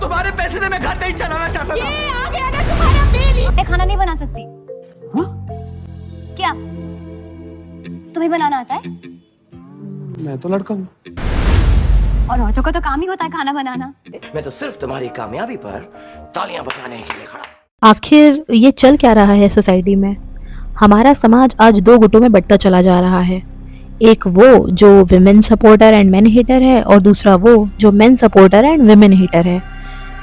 तुम्हारे पैसे से मैं घर नहीं चलाना चाहता था। ये आ गया ना तुम्हारा बिल। मैं खाना नहीं बना सकती। क्या तुम्हें बनाना आता है? मैं तो लड़का हूँ। और औरतों का तो काम ही होता है खाना बनाना। मैं तो सिर्फ तुम्हारी कामयाबी पर तालियां बजाने के लिए खड़ा। आखिर ये चल क्या रहा है सोसाइटी में? हमारा समाज आज दो गुटों में बंटता चला जा रहा है। एक वो जो women supporter and men hater है और दूसरा वो जो men supporter and women hater है।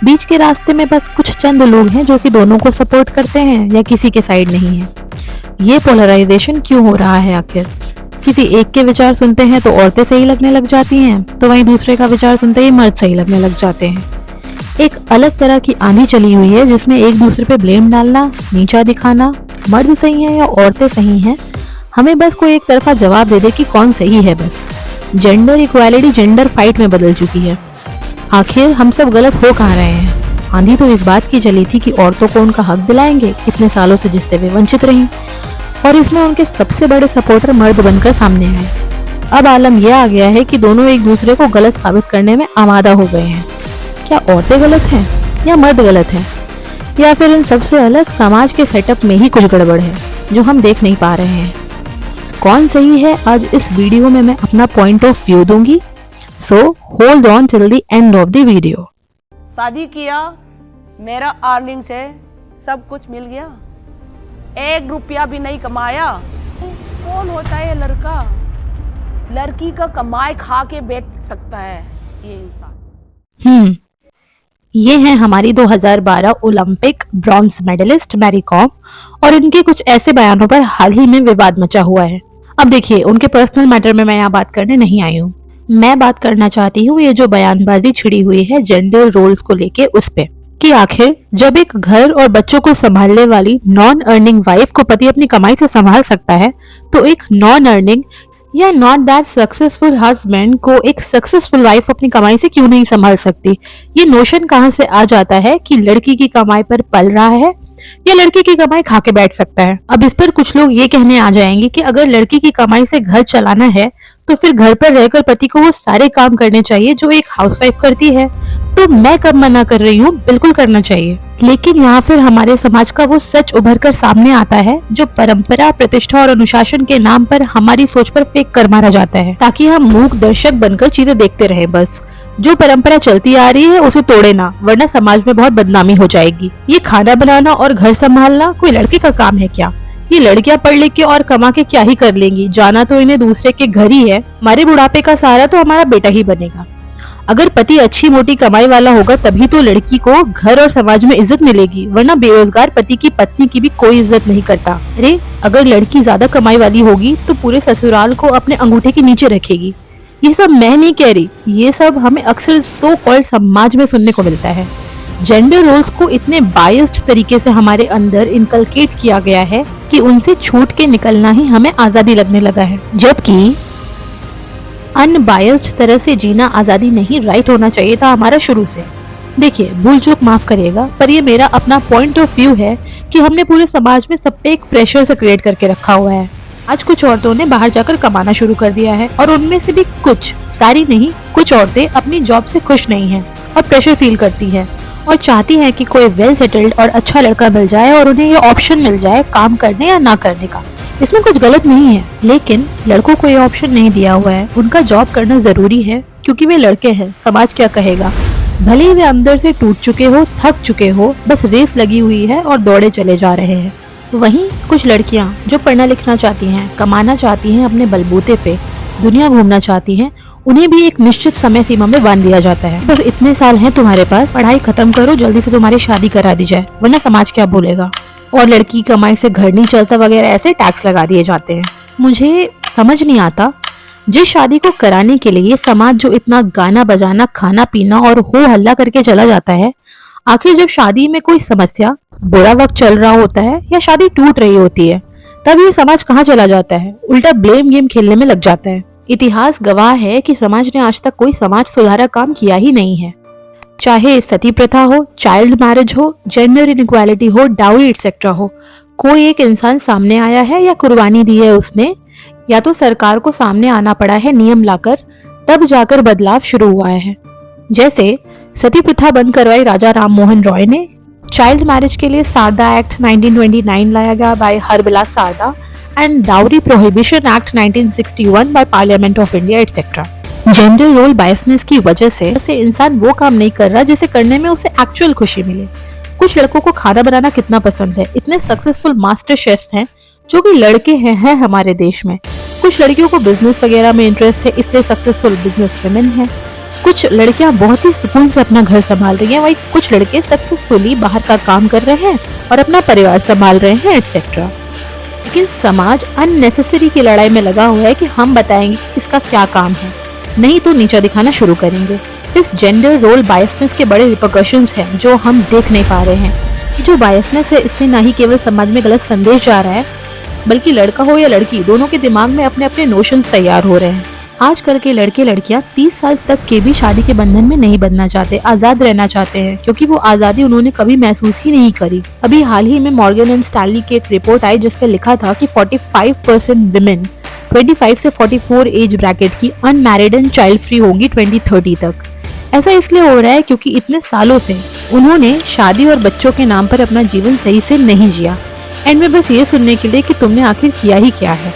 बीच के रास्ते में बस कुछ चंद लोग हैं जो कि दोनों को सपोर्ट करते हैं या किसी के साइड नहीं है। ये पोलराइजेशन क्यों हो रहा है आखिर? किसी एक के विचार सुनते हैं तो औरतें सही लगने लग जाती हैं, तो वहीं दूसरे का विचार सुनते ही मर्द सही लगने लग जाते हैं। एक अलग तरह की आंधी चली हुई है जिसमें एक दूसरे पे ब्लेम डालना, नीचा दिखाना, मर्द सही है या औरतें सही हैं, हमें बस कोई एक तरफा जवाब दे दे कि कौन सही है। बस जेंडर इक्वालिटी जेंडर फाइट में बदल चुकी है। आखिर हम सब गलत हो कहाँ रहे हैं? आंधी तो इस बात की चली थी कि औरतों को उनका हक दिलाएंगे, इतने सालों से जिससे वे वंचित रहीं, और इसमें उनके सबसे बड़े सपोर्टर मर्द बनकर सामने आए। अब आलम यह आ गया है कि दोनों एक दूसरे को गलत साबित करने में आमादा हो गए हैं। क्या औरतें गलत हैं या मर्द गलत हैं, या फिर इन सबसे अलग समाज के सेटअप में ही कुछ गड़बड़ है जो हम देख नहीं पा रहे हैं? कौन सही है, आज इस वीडियो में मैं अपना पॉइंट ऑफ व्यू दूंगी। So hold on till the end of the video. शादी किया, मेरा अर्निंग से सब कुछ मिल गया, 1 रुपया भी नहीं कमाया। कौन होता है ये लड़का? लड़की का कमाई खा के बैठ सकता है ये इंसान। ये हैं हमारी 2012 Olympic bronze medalist Mary Kom, और इनके कुछ ऐसे बयानों पर हाल ही में विवाद मचा हुआ है। अब देखिए, उनके पर्सनल मैटर में मैं यहाँ बात करने नहीं आई हूँ। मैं बात करना चाहती हूँ ये जो बयानबाजी छिड़ी हुई है जेंडर रोल्स को लेके, उस पे कि आखिर जब एक घर और बच्चों को संभालने वाली नॉन अर्निंग वाइफ को पति अपनी कमाई से संभाल सकता है, तो एक नॉन अर्निंग या नॉट दैट सक्सेसफुल हस्बैंड को एक सक्सेसफुल वाइफ अपनी कमाई से क्यों नहीं संभाल सकती? ये नोशन कहाँ से आ जाता है कि लड़की की कमाई पर पल रहा है या लड़की की कमाई खा के बैठ सकता है? अब इस पर कुछ लोग ये कहने आ जाएंगे कि अगर लड़की की कमाई से घर चलाना है तो फिर घर पर रहकर पति को वो सारे काम करने चाहिए जो एक हाउसवाइफ करती है। तो मैं कब मना कर रही हूँ, बिल्कुल करना चाहिए। लेकिन यहाँ फिर हमारे समाज का वो सच उभर कर सामने आता है जो परंपरा, प्रतिष्ठा और अनुशासन के नाम पर हमारी सोच पर फेंक कर मारा जाता है, ताकि हम मूक दर्शक बनकर चीजें देखते रहे। बस जो परंपरा चलती आ रही है उसे तोड़े ना, वरना समाज में बहुत बदनामी हो जाएगी। ये खाना बनाना और घर संभालना कोई लड़के का काम है क्या? ये लड़कियां पढ़ लिख के और कमा के क्या ही कर लेंगी? जाना तो इन्हें दूसरे के घर ही है। हमारे बुढ़ापे का सहारा तो हमारा बेटा ही बनेगा। अगर पति अच्छी मोटी कमाई वाला होगा तभी तो लड़की को घर और समाज में इज्जत मिलेगी, वरना बेरोजगार पति की पत्नी की भी कोई इज्जत नहीं करता। अरे अगर लड़की ज्यादा कमाई वाली होगी तो पूरे ससुराल को अपने अंगूठे के नीचे रखेगी। ये सब मैं नहीं कह रही, ये सब हमें अक्सर सो कॉल्ड समाज में सुनने को मिलता है। जेंडर रोल्स को इतने बायस्ड तरीके से हमारे अंदर इनकलकेट किया गया है कि उनसे छूट के निकलना ही हमें आजादी लगने लगा है, जबकि अनबायस्ड तरह से जीना आजादी नहीं, राइट होना चाहिए था हमारा शुरू से। देखिए, भूल चूक माफ करिएगा, पर ये मेरा अपना पॉइंट ऑफ व्यू है कि हमने पूरे समाज में सब पे एक प्रेशर से क्रिएट करके रखा हुआ है। आज कुछ औरतों ने बाहर जाकर कमाना शुरू कर दिया है, और उनमें से भी कुछ, सारी नहीं, कुछ औरतें अपनी जॉब से खुश नहीं हैं और प्रेशर फील करती है और चाहती हैं कि कोई वेल सेटल्ड और अच्छा लड़का मिल जाए और उन्हें ये ऑप्शन मिल जाए काम करने या ना करने का। इसमें कुछ गलत नहीं है, लेकिन लड़कों को ये ऑप्शन नहीं दिया हुआ है। उनका जॉब करना जरूरी है क्योंकि वे लड़के हैं, समाज क्या कहेगा? भले ही वे अंदर से टूट चुके हो, थक चुके हो, बस रेस लगी हुई है और दौड़े चले जा रहे हैं। वहीं कुछ लड़कियां जो पढ़ना लिखना चाहती हैं, कमाना चाहती हैं, अपने बलबूते पे दुनिया घूमना चाहती हैं, उन्हें भी एक निश्चित समय सीमा में बांध दिया जाता है। बस इतने साल हैं तुम्हारे पास, पढ़ाई खत्म करो, जल्दी से तुम्हारी शादी करा दी जाए, वरना समाज क्या बोलेगा? और लड़की कमाई से घर नहीं चलता वगैरह ऐसे टैक्स लगा दिए जाते हैं। मुझे समझ नहीं आता, जिस शादी को कराने के लिए समाज जो इतना गाना बजाना, खाना पीना और हो हल्ला करके चला जाता है, आखिर जब शादी में कोई समस्या, बुरा वक्त चल रहा होता है या शादी टूट रही होती है, तब ये समाज कहाँ चला जाता है? उल्टा ब्लेम गेम खेलने में लग जाता है। इतिहास गवाह है कि समाज ने आज तक कोई समाज सुधारा काम किया ही नहीं है। चाहे सती प्रथा हो, चाइल्ड मैरिज हो, जेंडर इनइक्वालिटी हो, डाउरी एक्सेट्रा हो, कोई एक इंसान सामने आया है या कुर्बानी दी है उसने, या तो सरकार को सामने आना पड़ा है नियम लाकर, तब जाकर बदलाव शुरू हुआ है। जैसे सती प्रथा बंद करवाई राजा राम मोहन रॉय ने। चाइल्ड मैरिज के लिए सारदा एक्ट 1929 लाया गया by Harbilas Sarda and dowry prohibition act 1961 by parliament of India etcetera. Gender role biasness की वजह से इंसान वो काम नहीं कर रहा जिसे करने में उसे एक्चुअल खुशी मिले। कुछ लड़कों को खाना बनाना कितना पसंद है, इतने सक्सेसफुल मास्टर शेफ्स हैं जो कि लड़के हैं हमारे देश में। कुछ लड़कियों को बिजनेस वगैरह में इंटरेस्ट है, इसलिए सक्सेसफुल बिजनेस वुमेन है। कुछ लड़कियां बहुत ही सुकून से अपना घर संभाल रही हैं, वहीं कुछ लड़के सक्सेसफुली बाहर का काम कर रहे हैं और अपना परिवार संभाल रहे हैं एटसेट्रा। लेकिन समाज अननेसेसरी की लड़ाई में लगा हुआ है कि हम बताएंगे कि इसका क्या काम है, नहीं तो नीचा दिखाना शुरू करेंगे। इस जेंडर रोल बायसनेस के बड़े रिपरकशंस हैं जो हम देख नहीं पा रहे हैं। जो बायसनेस है, इससे ना ही केवल समाज में गलत संदेश जा रहा है, बल्कि लड़का हो या लड़की, दोनों के दिमाग में अपने अपने नोशंस तैयार हो रहे हैं। आजकल के लड़के लड़कियां 30 साल तक के भी शादी के बंधन में नहीं बंधना चाहते, आजाद रहना चाहते हैं, क्योंकि वो आजादी उन्होंने कभी महसूस ही नहीं करी। अभी हाल ही में मॉर्गन एंड स्टैनली की एक रिपोर्ट आई जिसपे लिखा था कि 45% विमेन 25 से 44 एज ब्रैकेट की अनमैरिड एंड चाइल्ड फ्री होंगी 2030 तक। ऐसा इसलिए हो रहा है क्योंकि इतने सालों से उन्होंने शादी और बच्चों के नाम पर अपना जीवन सही से नहीं जिया, एंड में बस ये सुनने के लिए कि तुमने आखिर किया ही क्या है।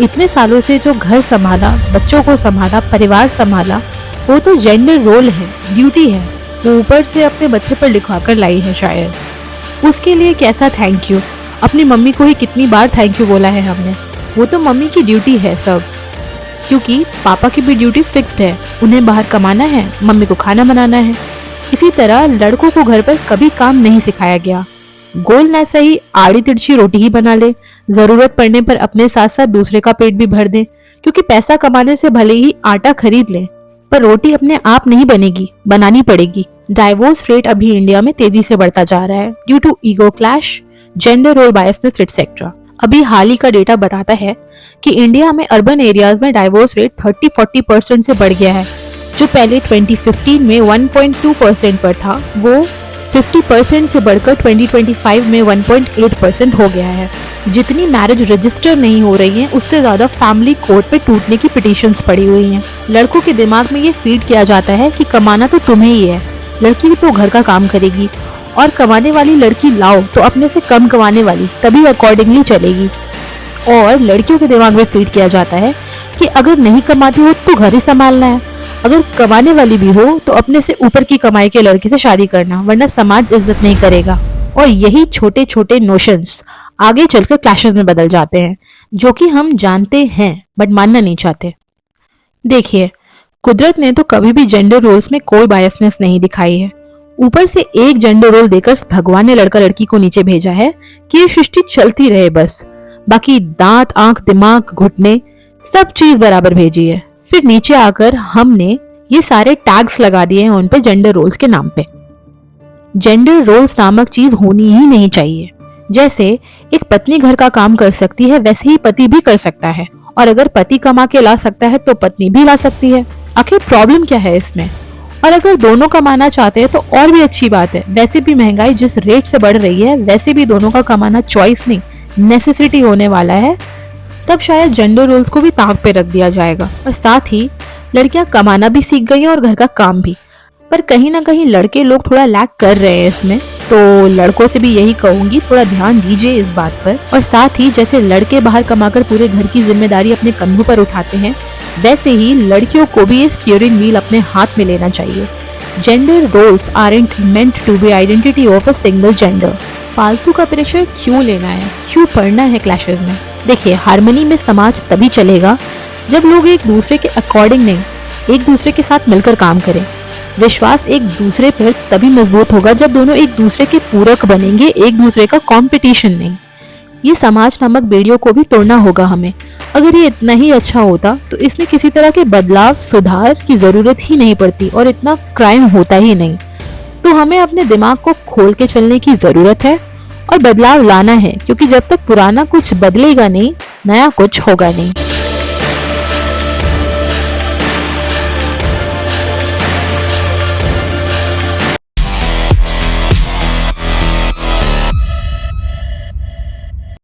इतने सालों से जो घर संभाला, बच्चों को संभाला, परिवार संभाला, वो तो जेंडर रोल है, ड्यूटी है, वो ऊपर से अपने बच्चे पर लिखवा कर लाई है शायद। उसके लिए कैसा थैंक यू, अपनी मम्मी को ही कितनी बार थैंक यू बोला है हमने। वो तो मम्मी की ड्यूटी है सब, क्योंकि पापा की भी ड्यूटी फिक्स्ड है, उन्हें बाहर कमाना है, मम्मी को खाना बनाना है। इसी तरह लड़कों को घर पर कभी काम नहीं सिखाया गया। गोल ना सही आड़ी तिरछी रोटी ही बना ले, जरूरत पड़ने पर अपने साथ साथ दूसरे का पेट भी भर दे, क्योंकि पैसा कमाने से भले ही आटा खरीद ले, पर रोटी अपने आप नहीं बनेगी, बनानी पड़ेगी। डाइवोर्स रेट अभी इंडिया में तेजी से बढ़ता जा रहा है due to ego clash, gender role biasness etcetera. अभी हाल ही का डेटा बताता है कि इंडिया में अर्बन एरियाज में डाइवोर्स रेट 30-40% से बढ़ गया है। जो पहले 2015 में 1.2% पर था, वो 50% से बढ़कर 2025 में 1.8% हो गया है। जितनी मैरिज रजिस्टर नहीं हो रही हैं, उससे ज्यादा फैमिली कोर्ट पे टूटने की पिटीशंस पड़ी हुई हैं। लड़कों के दिमाग में ये फीड किया जाता है कि कमाना तो तुम्हें ही है, लड़की तो घर का काम करेगी, और कमाने वाली लड़की लाओ तो अपने से कम कमाने वाली, तभी अकॉर्डिंगली चलेगी। और लड़कियों के दिमाग में फीड किया जाता है कि अगर नहीं कमाती हो तो घर ही संभालना है, अगर कमाने वाली भी हो तो अपने से ऊपर की कमाई के लड़के से शादी करना, वरना समाज इज्जत नहीं करेगा। और यही छोटे छोटे नोशंस आगे चलकर क्लैशेस में बदल जाते हैं, जो कि हम जानते हैं बट मानना नहीं चाहते। देखिए, कुदरत ने तो कभी भी जेंडर रोल्स में कोई बायसनेस नहीं दिखाई है। ऊपर से एक जेंडर रोल देकर भगवान ने लड़का लड़की को नीचे भेजा है कि ये सृष्टि चलती रहे बस, बाकी दांत, आंख, दिमाग, घुटने सब चीज बराबर भेजी है। फिर नीचे आकर हमने ये सारे टैग्स लगा दिए हैं उन पे जेंडर रोल्स के नाम पे। जेंडर रोल्स नामक चीज होनी ही नहीं चाहिए। जैसे एक पत्नी घर का काम कर सकती है, वैसे ही पति भी कर सकता है, और अगर पति कमा के ला सकता है तो पत्नी भी ला सकती है। आखिर प्रॉब्लम क्या है इसमें? और अगर दोनों कमाना चाहते हैं तो और भी अच्छी बात है। वैसे भी महंगाई जिस रेट से बढ़ रही है, वैसे भी दोनों का कमाना चॉइस नहीं नेसेसिटी होने वाला है। तब शायद जेंडर रोल्स को भी ताक पे रख दिया जाएगा, और साथ ही लड़कियां कमाना भी सीख गई हैं और घर का काम भी। पर कहीं ना कहीं लड़के लोग थोड़ा लैग कर रहे हैं इसमें, तो लड़कों से भी यही कहूंगी, थोड़ा ध्यान दीजिए इस बात पर। और साथ ही जैसे लड़के बाहर कमाकर पूरे घर की जिम्मेदारी अपने कंधों पर उठाते हैं, वैसे ही लड़कियों को भी ये स्टीयरिंग व्हील अपने हाथ में लेना चाहिए। Gender roles aren't meant to be identity of a single gender. फालतू का प्रेशर क्यों लेना है, क्यों पड़ना है क्लैशेस में? देखिए, हार्मनी में समाज तभी चलेगा जब लोग एक दूसरे के अकॉर्डिंग नहीं, एक दूसरे के साथ मिलकर काम करें। विश्वास एक दूसरे पर तभी मजबूत होगा जब दोनों एक दूसरे के पूरक बनेंगे, एक दूसरे का कंपटीशन नहीं। ये समाज नामक बेड़ियों को भी तोड़ना होगा हमें। अगर ये इतना ही अच्छा होता तो इसमें किसी तरह के बदलाव, सुधार की जरूरत ही नहीं पड़ती और इतना क्राइम होता ही नहीं। तो हमें अपने दिमाग को खोल के चलने की जरूरत है और बदलाव लाना है, क्योंकि जब तक पुराना कुछ बदलेगा नहीं, नया कुछ होगा नहीं।